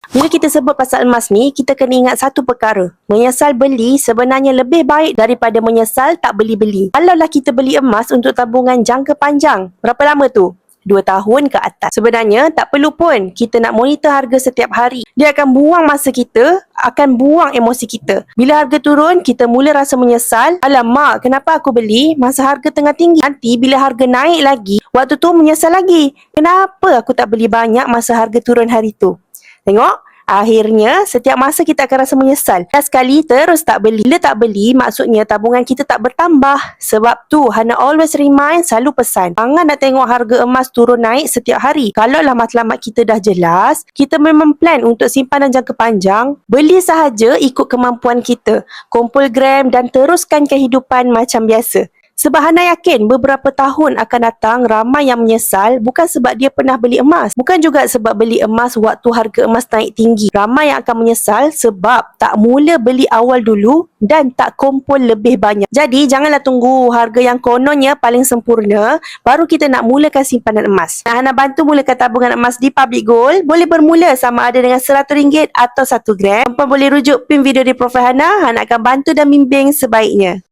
Bila kita sebut pasal emas ni, kita kena ingat satu perkara. Menyesal beli sebenarnya lebih baik daripada menyesal tak beli-beli. Kalaulah kita beli emas untuk tabungan jangka panjang, berapa lama tu? 2 tahun ke atas. Sebenarnya tak perlu pun kita nak monitor harga setiap hari. Dia akan buang masa kita, akan buang emosi kita. Bila harga turun, kita mula rasa menyesal. Alamak, kenapa aku beli masa harga tengah tinggi? Nanti bila harga naik lagi, waktu tu menyesal lagi. Kenapa aku tak beli banyak masa harga turun hari tu? Tengok, akhirnya setiap masa kita akan rasa menyesal. Dan sekali terus tak beli. Bila tak beli, maksudnya tabungan kita tak bertambah. Sebab tu, Hana always remind, selalu pesan, jangan nak tengok harga emas turun naik setiap hari. Kalaulah matlamat kita dah jelas, kita memang plan untuk simpanan jangka panjang, beli sahaja ikut kemampuan kita. Kumpul gram dan teruskan kehidupan macam biasa. Sebab Hana yakin beberapa tahun akan datang ramai yang menyesal bukan sebab dia pernah beli emas. Bukan juga sebab beli emas waktu harga emas naik tinggi. Ramai yang akan menyesal sebab tak mula beli awal dulu dan tak kumpul lebih banyak. Jadi janganlah tunggu harga yang kononnya paling sempurna baru kita nak mulakan simpanan emas. Hana bantu mulakan tabungan emas di Public Gold. Boleh bermula sama ada dengan RM100 atau 1 gram. Tuan boleh rujuk pin video di profil Hana. Hana akan bantu dan bimbing sebaiknya.